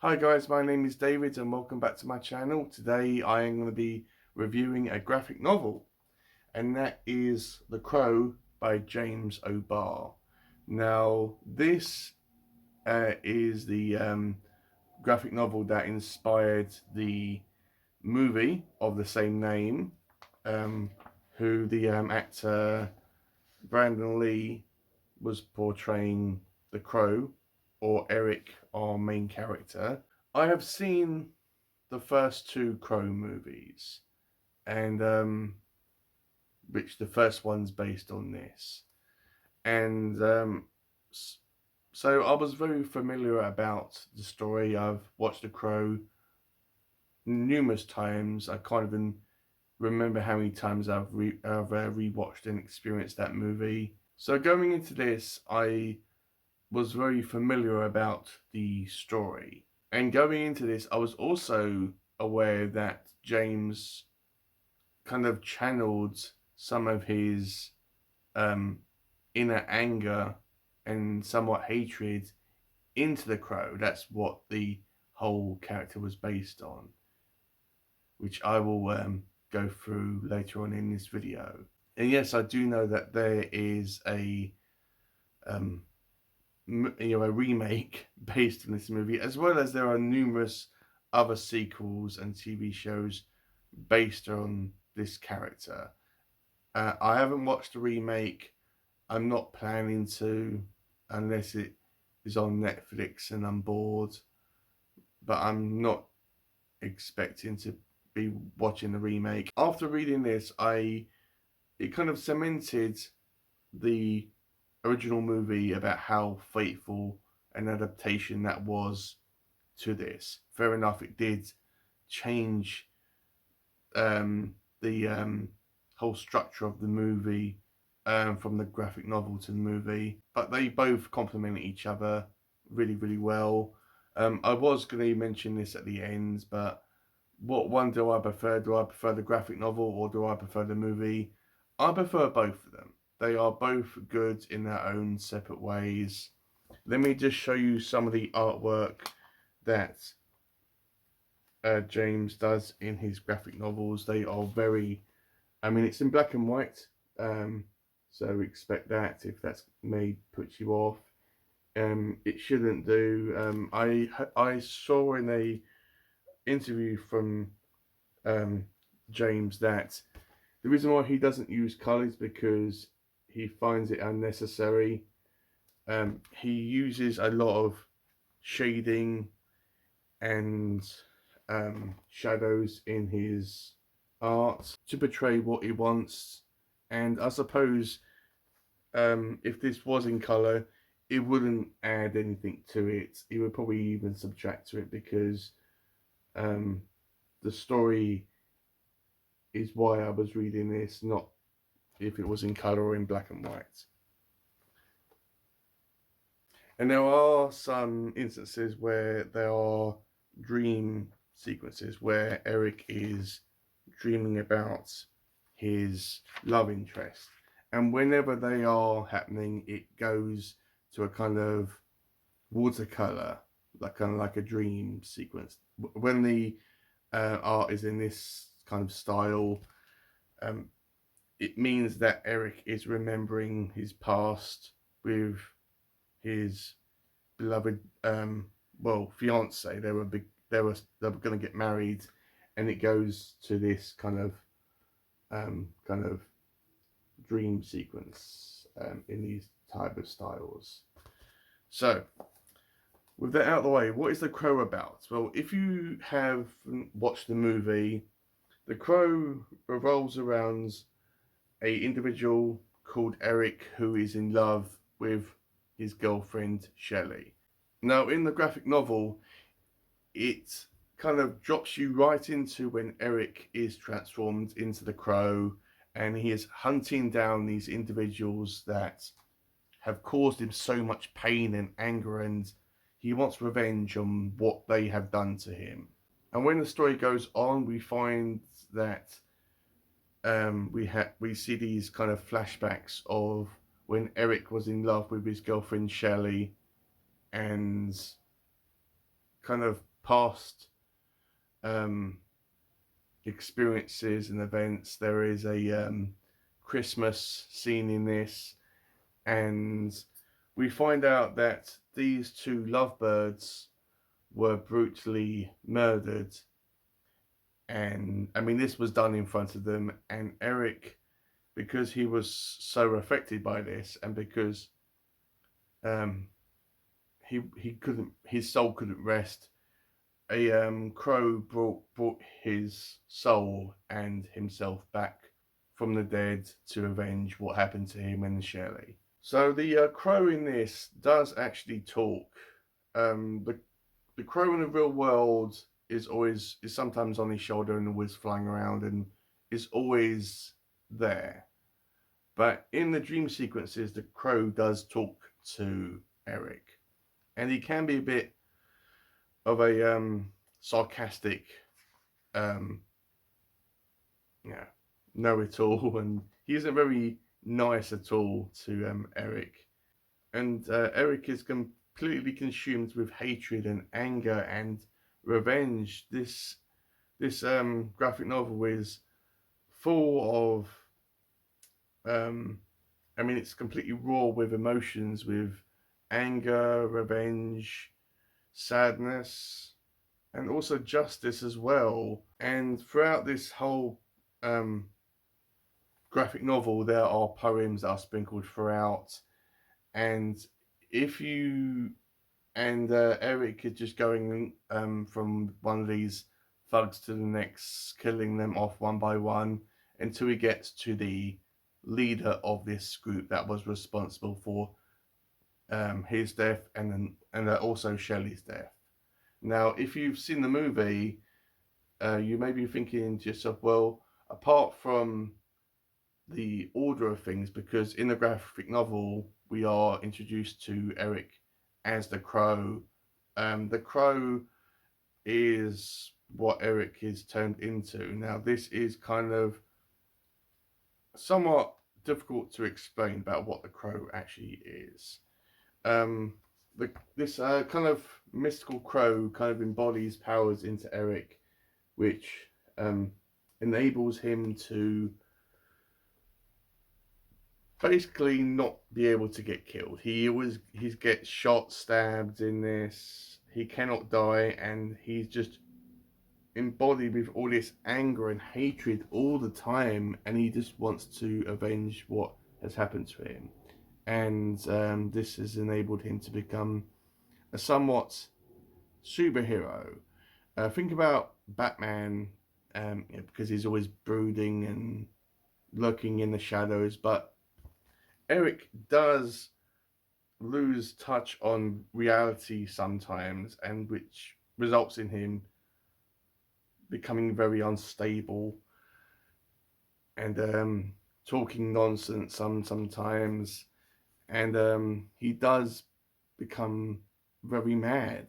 Hi guys, my name is David and welcome back to my channel. Today I am going to be reviewing a graphic novel, and that is The Crow by James O'Barr. Now this is the graphic novel that inspired the movie of the same name, who the actor Brandon Lee was portraying the Crow, or Eric, our main character. I have seen the first two Crow movies, and which the first one's based on this, and so I was very familiar about the story. I've watched The Crow numerous times. I can't even remember how many times I've rewatched and experienced that movie. So going into this, I was very familiar about the story. And going into this, I was also aware that James kind of channeled some of his um, inner anger and somewhat hatred into the Crow. That's what the whole character was based on, which I will go through later on in this video. And yes, I do know that there is um, a remake based on this movie, as well as there are numerous other sequels and TV shows based on this character. I haven't watched the remake. I'm not planning to, unless it is on Netflix and I'm bored. But I'm not expecting to be watching the remake. After reading this, it kind of cemented the original movie about how faithful an adaptation that was to this. Fair enough, it did change the whole structure of the movie from the graphic novel to the movie, but they both complement each other really, really well. I was going to mention this at the end, but what one do I prefer? Do I prefer the graphic novel or do I prefer the movie? I prefer both of them. They are both good in their own separate ways. Let me just show you some of the artwork that James does in his graphic novels. They are very, I mean, it's in black and white, so expect that if that's may put you off. It shouldn't do. I saw in a interview from James that the reason why he doesn't use colour is because he finds it unnecessary. He uses a lot of shading and shadows in his art to portray what he wants. And I suppose if this was in colour, it wouldn't add anything to it. It would probably even subtract to it, because the story is why I was reading this, not if it was in colour or in black and white. And there are some instances where there are dream sequences where Eric is dreaming about his love interest. And whenever they are happening, it goes to a kind of watercolor, like kind of like a dream sequence. When the art is in this kind of style, it means that Eric is remembering his past with his beloved fiance. They were going to get married, and it goes to this kind of dream sequence in these type of styles. So with that out of the way, what is The Crow about? Well, if you have watched the movie, The Crow revolves around a individual called Eric who is in love with his girlfriend Shelley. Now, in the graphic novel, it kind of drops you right into when Eric is transformed into the Crow, and he is hunting down these individuals that have caused him so much pain and anger, and he wants revenge on what they have done to him. And when the story goes on, we find that we see these kind of flashbacks of when Eric was in love with his girlfriend Shelley, and kind of past experiences and events. There is a Christmas scene in this, and we find out that these two lovebirds were brutally murdered. And I mean, this was done in front of them, and Eric, because he was so affected by this, and because um, he couldn't, his soul couldn't rest. A crow brought his soul and himself back from the dead to avenge what happened to him and Shelley. So the crow in this does actually talk. The crow in the real world is sometimes on his shoulder and always flying around and is always there. But in the dream sequences, the crow does talk to Eric, and he can be a bit of a sarcastic, um, yeah, know-it-all, and he isn't very nice at all to Eric. And Eric is completely consumed with hatred and anger and revenge. This graphic novel is full of I mean, it's completely raw with emotions, with anger, revenge, sadness, and also justice as well. And throughout this whole graphic novel, there are poems that are sprinkled throughout. And if you and Eric is just going from one of these thugs to the next, killing them off one by one until he gets to the leader of this group that was responsible for his death and also Shelley's death. Now, if you've seen the movie, you may be thinking to yourself, well, apart from the order of things, because in the graphic novel we are introduced to Eric as the Crow. The Crow is what Eric is turned into. Now, this is kind of somewhat difficult to explain about what the Crow actually is. This kind of mystical crow kind of embodies powers into Eric, which enables him to basically not be able to get killed. He gets shot, stabbed in this. He cannot die, and he's just embodied with all this anger and hatred all the time, and he just wants to avenge what has happened to him. And this has enabled him to become a somewhat superhero. Think about Batman, because he's always brooding and lurking in the shadows, but Eric does lose touch on reality sometimes, and which results in him becoming very unstable and talking nonsense sometimes, and he does become very mad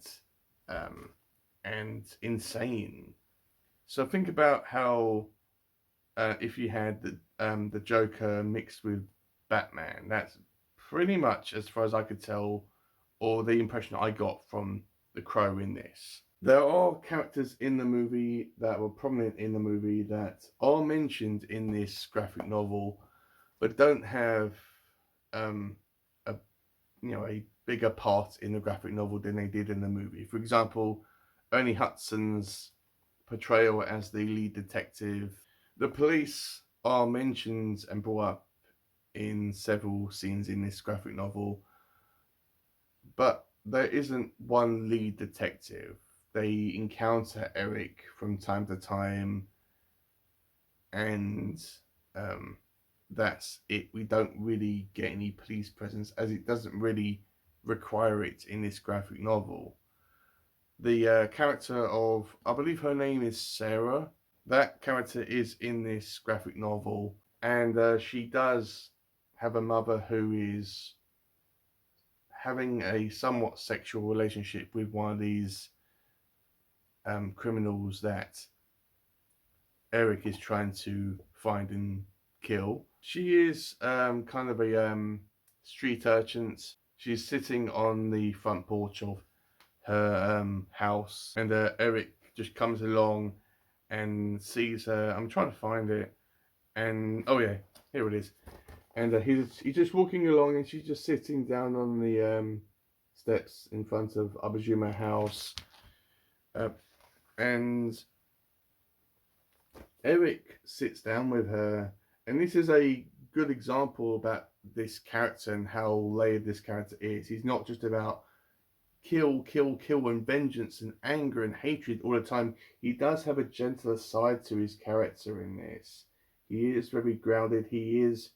and insane. So think about how if you had the Joker mixed with Batman, that's pretty much, as far as I could tell, or the impression I got from the Crow in this. There are characters in the movie that were prominent in the movie that are mentioned in this graphic novel, but don't have a a bigger part in the graphic novel than they did in the movie. For example, Ernie Hudson's portrayal as the lead detective. The police are mentioned and brought up in several scenes in this graphic novel, but there isn't one lead detective. They encounter Eric from time to time, and that's it. We don't really get any police presence, as it doesn't really require it in this graphic novel. The character of, I believe her name is Sarah, that character is in this graphic novel, and she does have a mother who is having a somewhat sexual relationship with one of these criminals that Eric is trying to find and kill. She is kind of a street urchin. She's sitting on the front porch of her house, and Eric just comes along and sees her. I'm trying to find it, and oh yeah, here it is. And he's just walking along, and she's just sitting down on the steps in front of Abajima House, and Eric sits down with her, and this is a good example about this character and how layered this character is. He's not just about kill, kill, kill, and vengeance and anger and hatred all the time. He does have a gentler side to his character in this. He is very grounded. He is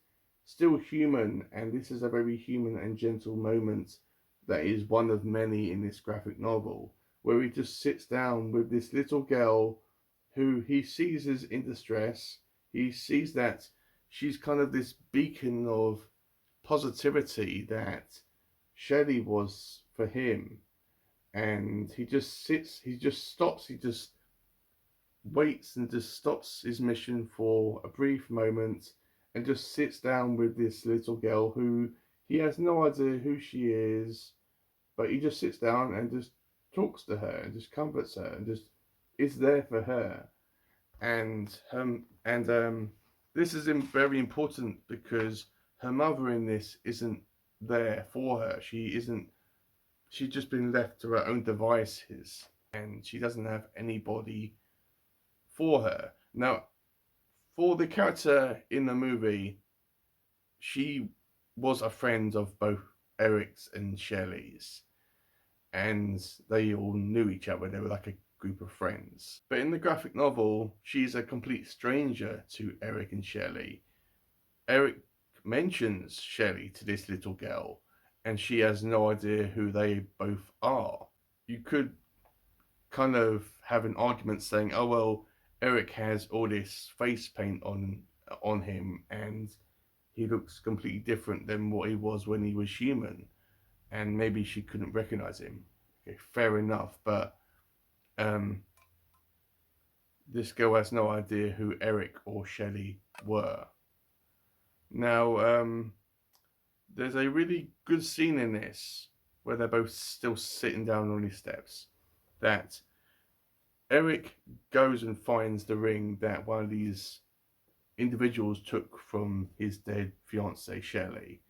still human, and this is a very human and gentle moment that is one of many in this graphic novel, where he just sits down with this little girl who he sees as in distress. He sees that she's kind of this beacon of positivity that Shelley was for him. And he just sits, he just stops, he just waits and just stops his mission for a brief moment and just sits down with this little girl who he has no idea who she is, but he just sits down and just talks to her and just comforts her and just is there for her. And this is very important because her mother in this isn't there for her. She's just been left to her own devices, and she doesn't have anybody for her. Now, for the character in the movie, she was a friend of both Eric's and Shelley's, and they all knew each other. They were like a group of friends. But in the graphic novel, she's a complete stranger to Eric and Shelley. Eric mentions Shelley to this little girl, and she has no idea who they both are. You could kind of have an argument saying, oh well, Eric has all this face paint on him, and he looks completely different than what he was when he was human, and maybe she couldn't recognize him. Okay, fair enough, but this girl has no idea who Eric or Shelley were. Now, there's a really good scene in this where they're both still sitting down on these steps, that Eric goes and finds the ring that one of these individuals took from his dead fiancée Shelley,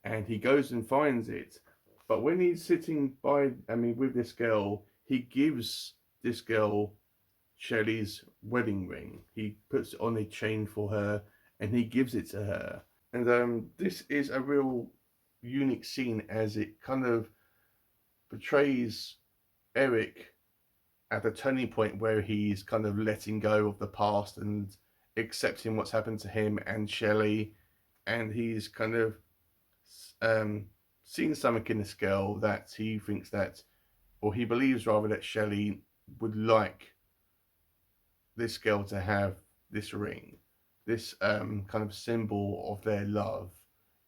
and he goes and finds it. But when he's sitting with this girl, he gives this girl Shelley's wedding ring. He puts it on a chain for her, and he gives it to her. And this is a real unique scene, as it kind of portrays Eric at a turning point where he's kind of letting go of the past and accepting what's happened to him and Shelley, and he's kind of seen something in this girl that he thinks that, or he believes rather, that Shelley would like this girl to have this ring, this kind of symbol of their love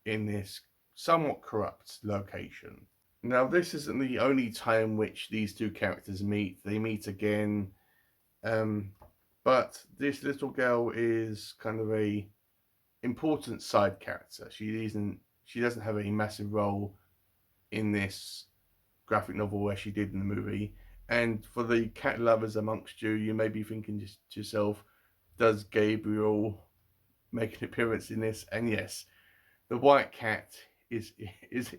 in this somewhat corrupt location. Now, this isn't the only time which these two characters meet. They meet again, but this little girl is kind of a important side character. She doesn't have a massive role in this graphic novel where she did in the movie. And for the cat lovers amongst you, you may be thinking to yourself, does Gabriel make an appearance in this? And yes, the white cat is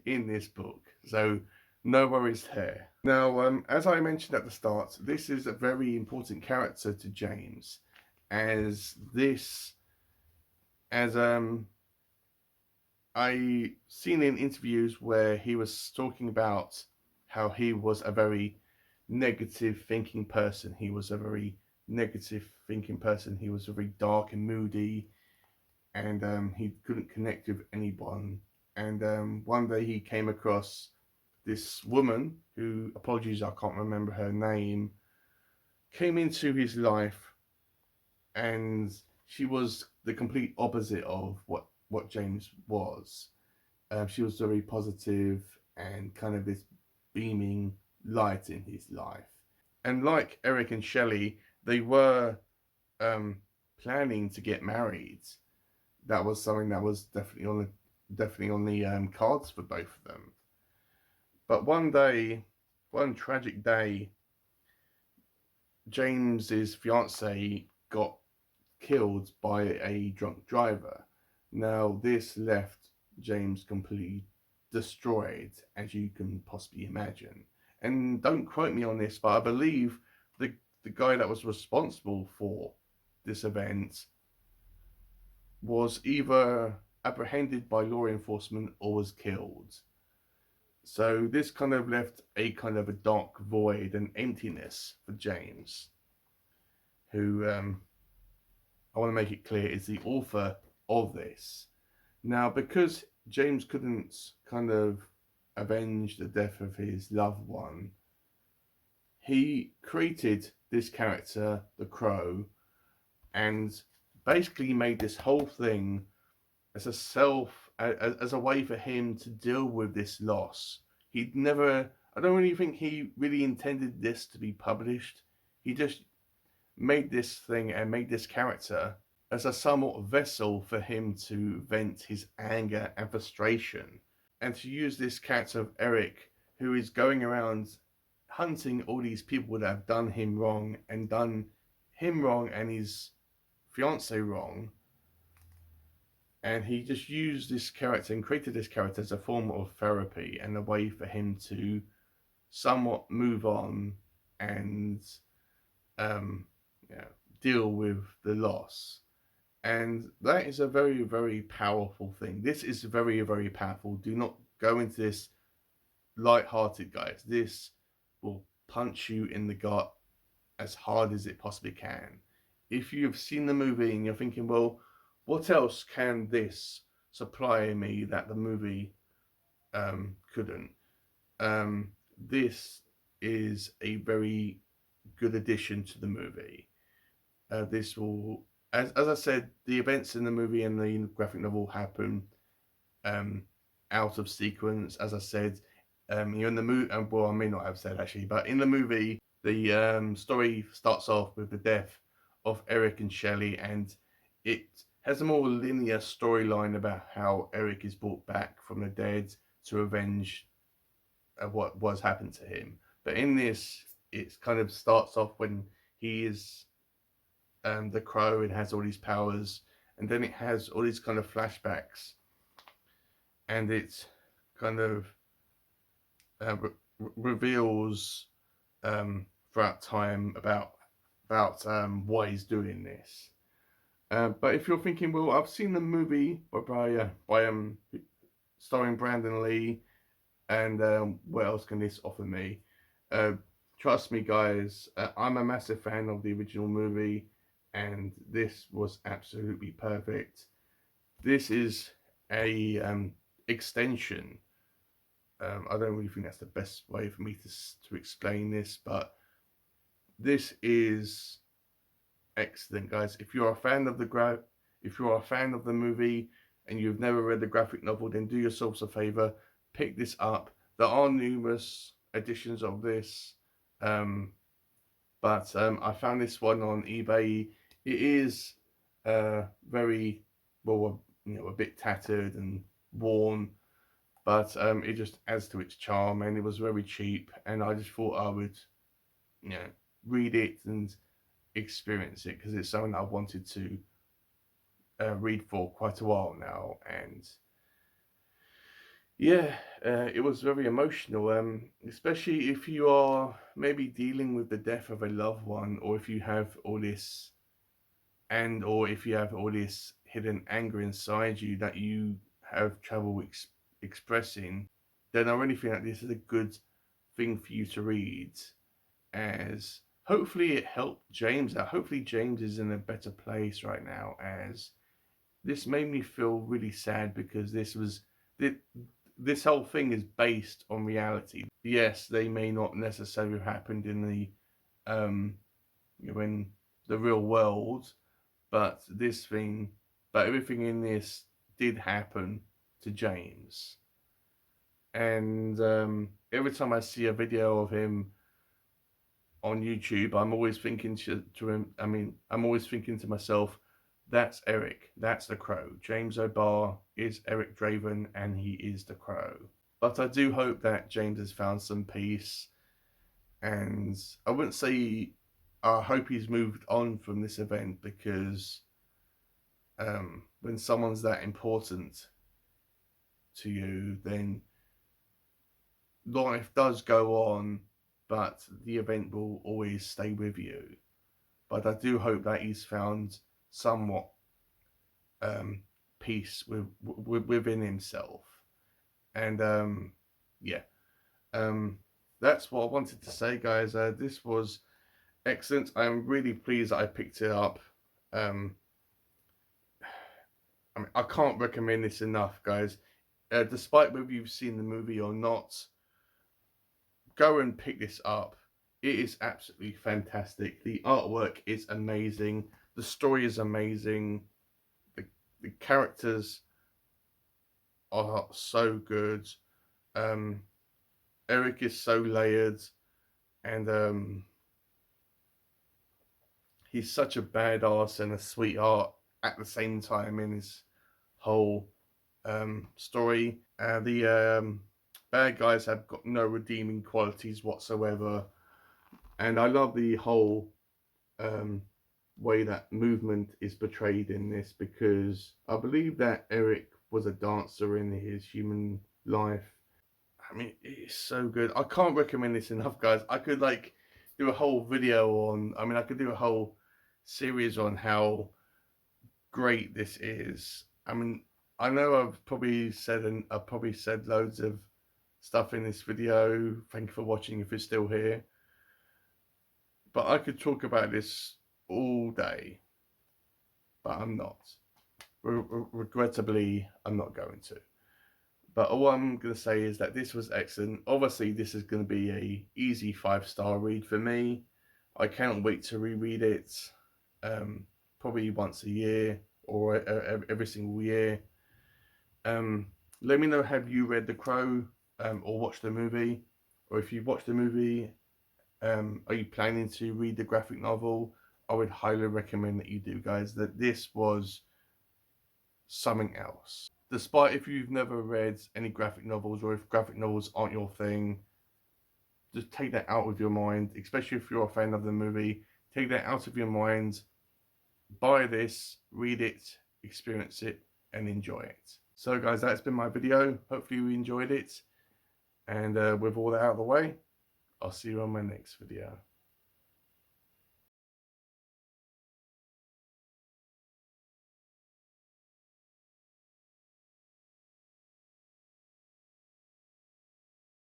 in this book, so no worries there. Now, as I mentioned at the start, this is a very important character to James, as I seen in interviews where he was talking about how he was a very negative thinking person. He was a very negative thinking person. He was very dark and moody, and he couldn't connect with anyone. And one day he came across this woman who, apologies, I can't remember her name, came into his life, and she was the complete opposite of what James was. She was very positive and kind of this beaming light in his life. And like Eric and Shelley, they were planning to get married. That was something that was definitely on the cards for both of them. But one day, one tragic day, James's fiance got killed by a drunk driver. Now, this left James completely destroyed, as you can possibly imagine. And don't quote me on this, but I believe the guy that was responsible for this event was either apprehended by law enforcement or was killed. So this kind of left a kind of a dark void and emptiness for James, who I want to make it clear is the author of this. Now, because James couldn't kind of avenge the death of his loved one, he created this character, the Crow, and basically made this whole thing as as a way for him to deal with this loss. He'd never, I don't really think he really intended this to be published. He just made this thing and made this character as a somewhat vessel for him to vent his anger and frustration, and to use this character of Eric, who is going around hunting all these people that have done him wrong and his fiance wrong. And he just used this character and created this character as a form of therapy and a way for him to somewhat move on and deal with the loss. And that is a very, very powerful thing. This is very, very powerful. Do not go into this light-hearted, guys. This will punch you in the gut as hard as it possibly can. If you've seen the movie and you're thinking, well, what else can this supply me that the movie couldn't? This is a very good addition to the movie. This will, as I said, the events in the movie and the graphic novel happen out of sequence. As I said, you're in the movie, well, I may not have said actually, but in the movie, the story starts off with the death of Eric and Shelley, and it has a more linear storyline about how Eric is brought back from the dead to avenge what was happened to him. But in this, it kind of starts off when he is the Crow and has all these powers, and then it has all these kind of flashbacks, and it kind of reveals throughout time about why he's doing this. But if you're thinking, well, I've seen the movie by starring Brandon Lee, and what else can this offer me? Trust me, guys, I'm a massive fan of the original movie, and this was absolutely perfect. This is a extension. I don't really think that's the best way for me to explain this, but this is excellent, guys. If you're a fan of the movie and you've never read the graphic novel, then do yourselves a favor, pick this up. There are numerous editions of this, but I found this one on eBay. It is very, well, a bit tattered and worn, but it just adds to its charm, and it was very cheap, and I just thought I would read it and experience it, because it's something that I've wanted to read for quite a while now. And yeah, it was very emotional, especially if you are maybe dealing with the death of a loved one, or if you have all this hidden anger inside you that you have trouble expressing, then I really think that this is a good thing for you to read, as hopefully it helped James out. Hopefully James is in a better place right now, as this made me feel really sad, because this whole thing is based on reality. Yes, they may not necessarily have happened in the in the real world, but everything in this did happen to James. And every time I see a video of him on YouTube, I'm always thinking I'm always thinking to myself, that's Eric, that's the Crow. James O'Barr is Eric Draven, and he is the Crow. But I do hope that James has found some peace, And I wouldn't say I hope he's moved on from this event, because when someone's that important to you, then life does go on, but the event will always stay with you. But I do hope that he's found somewhat peace within himself. And yeah, that's what I wanted to say, guys. This was excellent. I'm really pleased that I picked it up. I mean, I can't recommend this enough, guys. Despite whether you've seen the movie or not, go and pick this up. It is absolutely fantastic. The artwork is amazing. The story is amazing. The characters are so good. Eric is so layered, and he's such a badass and a sweetheart at the same time in his whole story. The bad guys have got no redeeming qualities whatsoever, and I love the whole way that movement is portrayed in this, because I believe that Eric was a dancer in his human life. I mean, it's so good. I can't recommend this enough, guys. I could like do a whole video on, I mean, I could do a whole series on how great this is. I mean, I know I've probably said loads of stuff in this video. Thank you for watching if you're still here. But I could talk about this all day, but I'm not. Regrettably, I'm not going to. But all I'm going to say is that this was excellent. Obviously, this is going to be a easy 5-star read for me. I can't wait to reread it, probably once a year or every single year. Let me know, have you read The Crow or watched the movie? Or if you've watched the movie, are you planning to read the graphic novel? I would highly recommend that you do, guys. That this was something else. Despite if you've never read any graphic novels, or if graphic novels aren't your thing, just take that out of your mind, especially if you're a fan of the movie. Take that out of your mind, buy this, read it, experience it, and enjoy it. So guys, that's been my video. Hopefully you enjoyed it. And with all that out of the way, I'll see you on my next video.